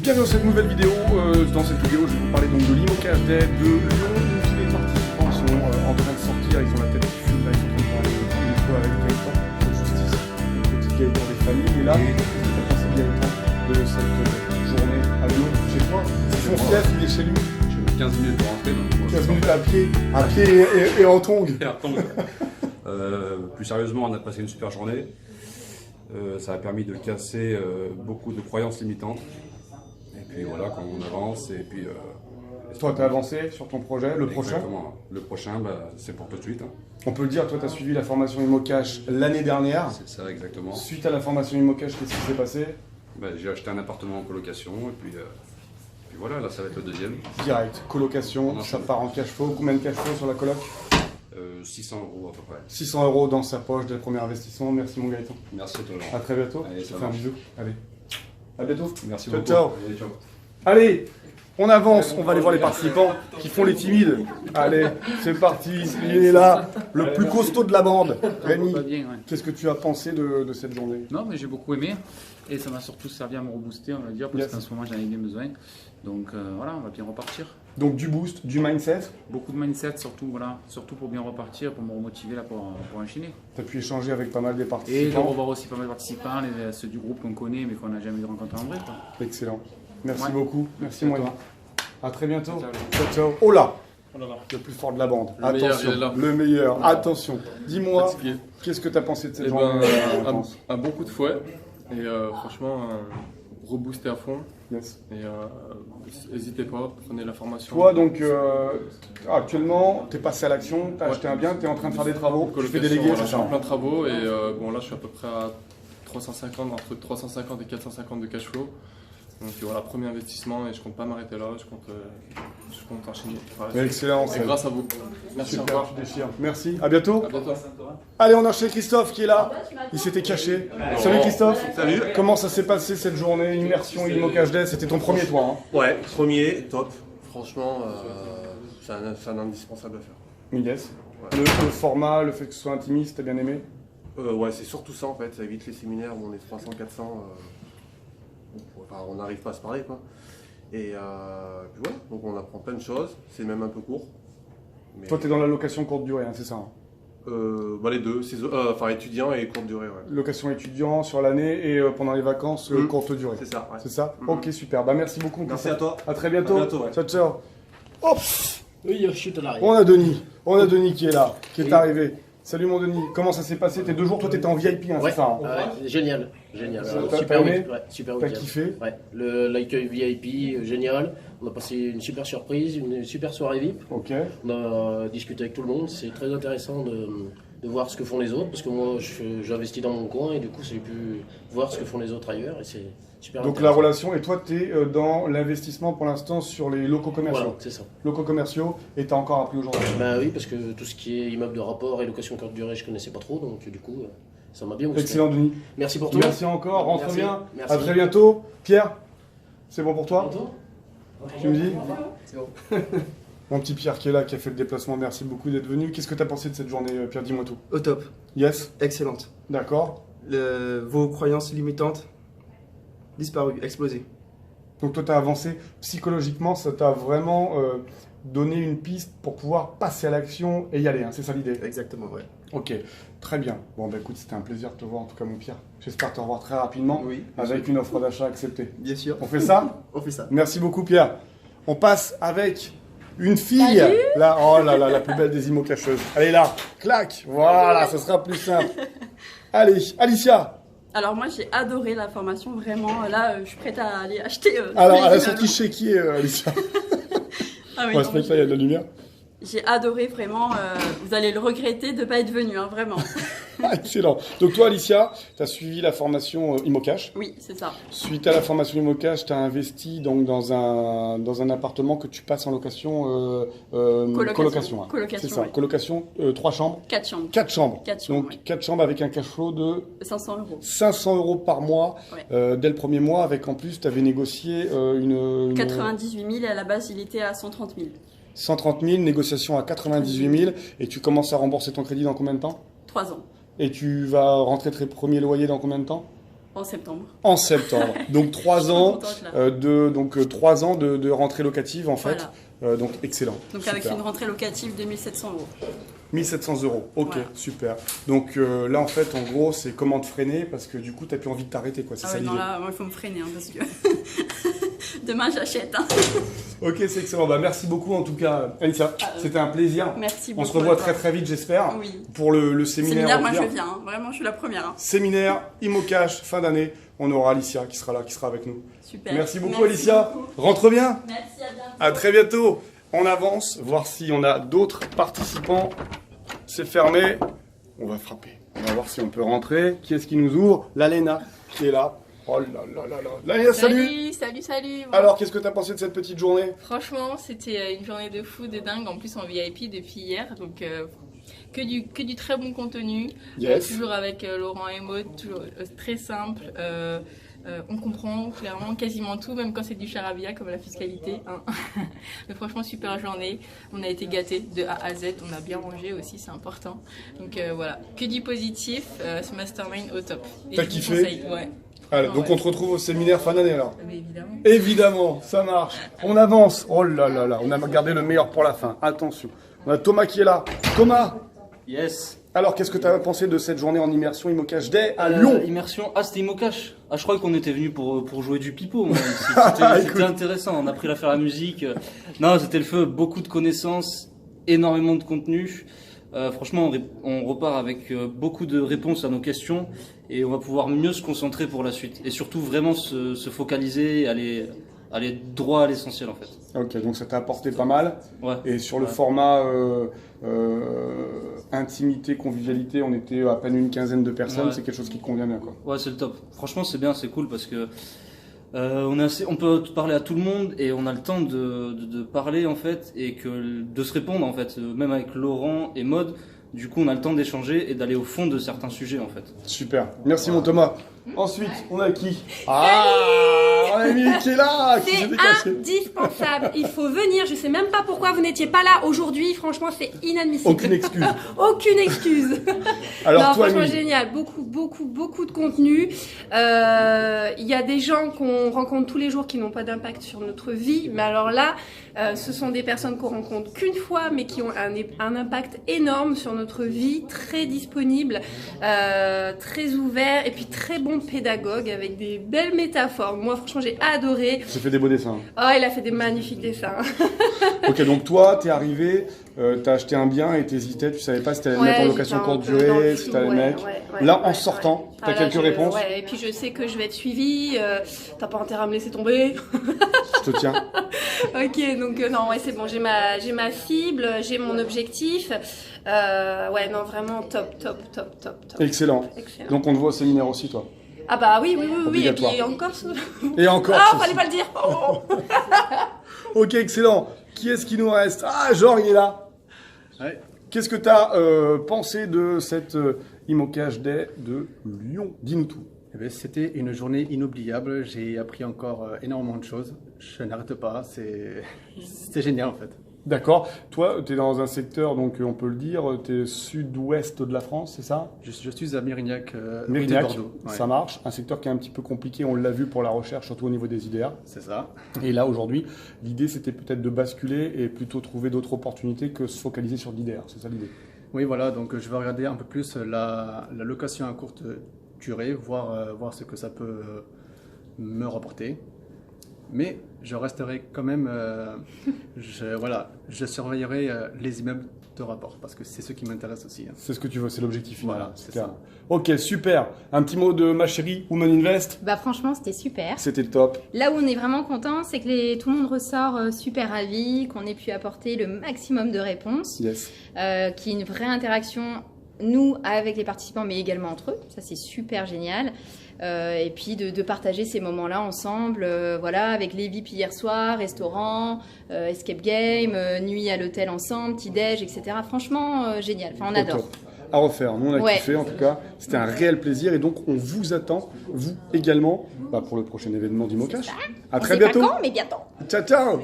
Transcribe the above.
Bienvenue dans cette nouvelle vidéo. Dans cette vidéo, je vais vous parler donc de l'Imocash Day de Lyon où tous les participants sont en train de sortir. Ils ont la tête qui fume, là, ils sont en train de parler une fois avec Gaëtan de justice, le petit Gaëtan des familles. Et là, qu'est-ce que tu as pensé, Gaëtan, de cette journée à Lyon chez toi? C'est son chef, il est chez lui. J'ai mis 15 minutes pour rentrer. Donc 15 minutes à pied et en tongs. Plus sérieusement, on a passé une super journée. Ça a permis de casser beaucoup de croyances limitantes. Et puis voilà, quand on avance, et puis... Toi, tu as avancé sur ton projet, le prochain? Exactement. Le prochain, c'est pour tout de suite. On peut le dire, toi, tu as suivi la formation Imocash l'année dernière. C'est ça, exactement. Suite à la formation Imocash, qu'est-ce qui s'est passé? J'ai acheté un appartement en colocation, et puis voilà, là, ça va être le deuxième. Direct, colocation, ça part en cash flow. Combien de cash flow sur la coloc? 600 € à peu près. 600 € dans sa poche dès le premier investissement. Merci mon Gaëtan. Merci à toi, Laurent. À très bientôt. Allez, Je te ça fais un marche. bisou. Allez. À bientôt. Merci Ciao, beaucoup. ciao. Allez, ciao. Allez, on avance. On va aller voir les participants qui font les timides. Allez, c'est parti. Il est là, le plus costaud de la bande. Rémi, Pas bien, ouais. qu'est-ce que tu as pensé de cette journée? Non, mais j'ai beaucoup aimé et ça m'a surtout servi à me rebooster, on va dire, parce Yes. qu'en ce moment j'en ai bien besoin. Donc voilà, on va bien repartir. Donc du boost, du mindset. Beaucoup de mindset, surtout, voilà, surtout pour bien repartir, pour me remotiver là pour enchaîner. Tu as pu échanger avec pas mal des Et de participants. revoir aussi pas mal de participants, ceux du groupe qu'on connaît mais qu'on n'a jamais rencontré en vrai, quoi. Excellent. Merci Ouais. beaucoup. Merci à moi. toi. À très bientôt. Ciao. Ciao, ciao. Oh là, Oh là là. le plus fort de la bande. Le meilleur, Attention, il est là. le meilleur. Attention. Dis-moi, Fatigué. qu'est-ce que tu as pensé de cette Eh journée? ben, un bon coup de fouet et franchement rebooster à fond Yes. et n'hésitez pas, prenez la formation. Toi, donc, actuellement, tu es passé à l'action, tu as acheté un bien, tu es en train de faire des travaux, tu fais Colocation, déléguer, voilà, c'est je suis ça? en plein travaux et bon là je suis à peu près à 350, entre 350 et 450 de cash flow. Donc voilà, premier investissement et je compte pas m'arrêter là, je compte enchaîner. Voilà, Excellent, et c'est grâce à vous. Merci super, encore. tu déchires. Merci, à bientôt. À bientôt. Allez, on enchaîne Christophe qui est là. Il s'était caché. Salut Christophe. Salut. Comment ça s'est passé cette journée, immersion Imocash Day? C'était ton premier toi, hein? Ouais, premier, top. Franchement, c'est un indispensable à faire. Yes. Le format, le fait que ce soit intimiste, t'as bien aimé? Ouais, c'est surtout ça en fait. Ça évite les séminaires où on est 300, 400. Enfin, on n'arrive pas à se parler quoi. Et puis voilà, donc on apprend plein de choses. C'est même un peu court. Mais, Toi, t'es dans la location courte durée, hein, c'est ça, hein? les deux, enfin étudiant et courte durée. Ouais. Location étudiant sur l'année et pendant les vacances, courte durée. C'est ça. Ouais. C'est ça? Mhm. Ok, super. Bah, merci beaucoup. Merci à toi. À très bientôt. À bientôt, ouais. Ciao, ciao. Hop! Oui, chute à l'arrière. On a Denis qui est là, qui est arrivé. Salut mon Denis, comment ça s'est passé? Tes 2 jours, toi t'étais en VIP, hein, Ouais, c'est ça, hein? ouais, génial. T'as Super aimé? week- ouais, super T'as week-end. kiffé? Ouais, l'accueil VIP, génial. On a passé une super surprise, une super soirée VIP. Ok. On a discuté avec tout le monde. C'est très intéressant de voir ce que font les autres, parce que moi, j'investis dans mon coin et du coup, j'ai pu voir ce que font les autres ailleurs et c'est super Donc la intéressant. relation, et toi t'es dans l'investissement pour l'instant sur les locaux commerciaux. Voilà, c'est ça. Locaux commerciaux, et t'as encore appris aujourd'hui. Ben oui, parce que tout ce qui est immeuble de rapport et location courte durée, je connaissais pas trop, donc du coup, ça m'a bien boosté. Excellent Denis. Merci pour tout. Merci encore, rentre Merci. bien. Merci. À très bientôt. Pierre, c'est bon pour toi? Bientôt. Tu me dis? C'est bon. Mon petit Pierre qui est là, qui a fait le déplacement, merci beaucoup d'être venu. Qu'est-ce que t'as pensé de cette journée, Pierre? Dis-moi tout. Au top, Yes, excellente. d'accord. Vos croyances limitantes disparues, explosées. Donc toi, tu as avancé psychologiquement, ça t'a vraiment donné une piste pour pouvoir passer à l'action et y aller, hein, c'est ça l'idée? Exactement, ouais. Ok, très bien. Bon, bah écoute, c'était un plaisir de te voir en tout cas, mon Pierre. J'espère te revoir très rapidement Oui, bien avec une offre d'achat acceptée. Bien sûr. On fait ça? On fait ça. Merci beaucoup, Pierre. On passe avec une fille. Là, oh là là, la plus belle des imocacheuses. Elle est là, clac. Voilà, ce sera plus simple. Allez, Alicia. Alors moi j'ai adoré la formation, vraiment, là je suis prête à aller acheter. Alors, tous elle les a sorti immeubles. chez qui, Alicia? Ah oui, On non, respecte ça, il y a de la lumière. j'ai adoré vraiment, vous allez le regretter de ne pas être venu, hein, vraiment. Excellent. Donc toi, Alicia, tu as suivi la formation Imocash. Oui, c'est ça. Suite à la formation Imocash, tu as investi donc dans un appartement que tu passes en location colocation. Hein. Colocation, C'est ça, ouais. colocation 3 chambres. 4 chambres, 4 chambres. 4 chambres, Donc ouais. 4 chambres avec un cash flow de 500 €. 500 € par mois Ouais. dès le premier mois, avec en plus, tu avais négocié une 98 000 et à la base il était à 130 000. 130 000, négociation à 98 000, et tu commences à rembourser ton crédit dans combien de temps? 3 ans. Et tu vas rentrer tes premiers loyers dans combien de temps? En septembre. En septembre. Donc 3 ans, contente, là. 3 ans de rentrée locative en fait. Voilà. Donc excellent. Donc Super. avec une rentrée locative de 1 700 €. 1 700 €. Ok, Voilà. super. Donc là en fait, en gros, c'est comment te freiner parce que du coup, t'as plus envie de t'arrêter quoi. C'est Ah ça ouais, non, l'idée. là, moi, il faut me freiner hein, parce que demain j'achète. Hein. Ok, c'est excellent. Bah, merci beaucoup en tout cas, Alicia. C'était un plaisir. Merci On beaucoup. se revoit à toi. très vite, j'espère, Oui. pour le séminaire. Séminaire, au moi pire. je viens. Hein. Vraiment, je suis la première. Hein. Séminaire, Imocash, fin d'année. On aura Alicia qui sera là, qui sera avec nous. Super. Merci beaucoup, Alicia. beaucoup. Rentre bien. Merci, à bientôt. À très bientôt. On avance, voir si on a d'autres participants. C'est fermé. On va frapper. On va voir si on peut rentrer. Qui est-ce qui nous ouvre? La Léna qui est là. Oh là là là là. Léna, salut. Salut. Bon. Alors, qu'est-ce que tu as pensé de cette petite journée? Franchement, c'était une journée de fou, de dingue. En plus, en VIP depuis hier. Donc, que du très bon contenu. Yes. Toujours avec Laurent et Maud. Toujours très simple. On comprend clairement quasiment tout, même quand c'est du charabia comme la fiscalité. Hein. Mais franchement, super journée. On a été gâtés de A à Z. On a bien mangé aussi, c'est important. Donc voilà, que du positif. Ce mastermind au top. Et T'as je vous kiffé? conseille, ouais. Allez, Ah donc ouais. on te retrouve au séminaire fin d'année alors. Mais évidemment. Évidemment, ça marche. On avance. Oh là là là, on a gardé le meilleur pour la fin. Attention. On a Thomas qui est là. Thomas, Yes. alors qu'est-ce que tu as pensé de cette journée en immersion Imocash Day à Lyon? Immersion. Ah, c'était Imocash. Ah, je crois qu'on était venu pour jouer du pipeau. Moi. Écoute. C'était intéressant. On a appris à faire la musique. Non, c'était le feu. Beaucoup de connaissances, énormément de contenu. Franchement, on repart avec beaucoup de réponses à nos questions et on va pouvoir mieux se concentrer pour la suite. Et surtout, vraiment se focaliser, aller droit à l'essentiel en fait. Ok, donc ça t'a apporté pas mal. Ouais. Et sur le Ouais. format intimité, convivialité, on était à peine une quinzaine de personnes. Ouais. C'est quelque chose qui te convient bien, quoi. Ouais, c'est le top. Franchement, c'est bien, c'est cool parce que on peut parler à tout le monde et on a le temps de parler en fait et de se répondre en fait, même avec Laurent et Maud. Du coup, on a le temps d'échanger et d'aller au fond de certains sujets en fait. Super. Merci mon Thomas. Ensuite, on a qui? Ah, on a Émilie qui est là, qui s'est C'est déclassée. indispensable. Il faut venir. Je sais même pas pourquoi vous n'étiez pas là aujourd'hui. Franchement, c'est inadmissible. Aucune excuse. Aucune excuse. Alors non, toi, franchement, Émilie. génial. Beaucoup de contenu. Il y a des gens qu'on rencontre tous les jours qui n'ont pas d'impact sur notre vie. Mais alors là, ce sont des personnes qu'on rencontre qu'une fois, mais qui ont un impact énorme sur notre vie, très disponible, très ouvert, et puis très bon pédagogue avec des belles métaphores. Moi, franchement, j'ai adoré. J'ai fait des beaux dessins. Oh, il a fait des magnifiques dessins. Ok, donc toi, t'es arrivé, t'as acheté un bien et t'hésitais, tu savais pas si t'allais le mettre en location j'étais un courte peu dans durée, le si flou, t'allais le mettre. Là, en sortant, t'as Ah, là, quelques réponses. Ouais, et puis je sais que je vais être suivie. T'as pas intérêt à me laisser tomber. Je te tiens. Ok, donc non, ouais, c'est bon. J'ai ma cible, j'ai mon objectif. Ouais, non, vraiment top. Excellent. Excellent. Donc on te voit au séminaire aussi, toi. Ah bah oui. Et Obligatoire. puis encore. Et encore. Ah, ceci. fallait pas le dire. Oh. Ok, excellent. Qui est-ce qui nous reste? Ah, Jean, il est là. Ouais. Qu'est-ce que t'as pensé de cette Imocash Day de Lyon? Dis-nous tout. Eh bien, c'était une journée inoubliable. J'ai appris encore énormément de choses. Je n'arrête pas. C'était génial en fait. D'accord. Toi, tu es dans un secteur, donc on peut le dire, tu es sud-ouest de la France, c'est ça? Je suis à Mérignac, Mérignac, Bordeaux. Ouais. ça marche. Un secteur qui est un petit peu compliqué, on l'a vu pour la recherche, surtout au niveau des IDR. C'est ça. Et là, aujourd'hui, l'idée, c'était peut-être de basculer et plutôt trouver d'autres opportunités que se focaliser sur l'IDR. C'est ça l'idée? Oui, voilà. Donc, je vais regarder un peu plus la location à courte durée, voir ce que ça peut me rapporter. Mais je resterai quand même, je surveillerai les immeubles de rapport parce que c'est ce qui m'intéresse aussi. Hein. C'est ce que tu veux, c'est l'objectif final. Voilà, c'est ça. Ok, super. Un petit mot de ma chérie Woman Invest. Bah franchement, c'était super. C'était top. Là où on est vraiment content, c'est que tout le monde ressort super ravi, qu'on ait pu apporter le maximum de réponses, Yes. qu'il y ait une vraie interaction, nous, avec les participants, mais également entre eux. Ça, c'est super génial. Et puis de partager ces moments-là ensemble, voilà, avec les VIP hier soir, restaurant, escape game, nuit à l'hôtel ensemble, petit-déj, etc. Franchement, génial. Enfin, on adore. Top. À refaire. Nous, on a Ouais. kiffé en tout cas. C'était un réel plaisir et donc on vous attend, vous également, pour le prochain événement d'Imocash. À très On sait pas bientôt. quand, mais bientôt. Ciao, ciao.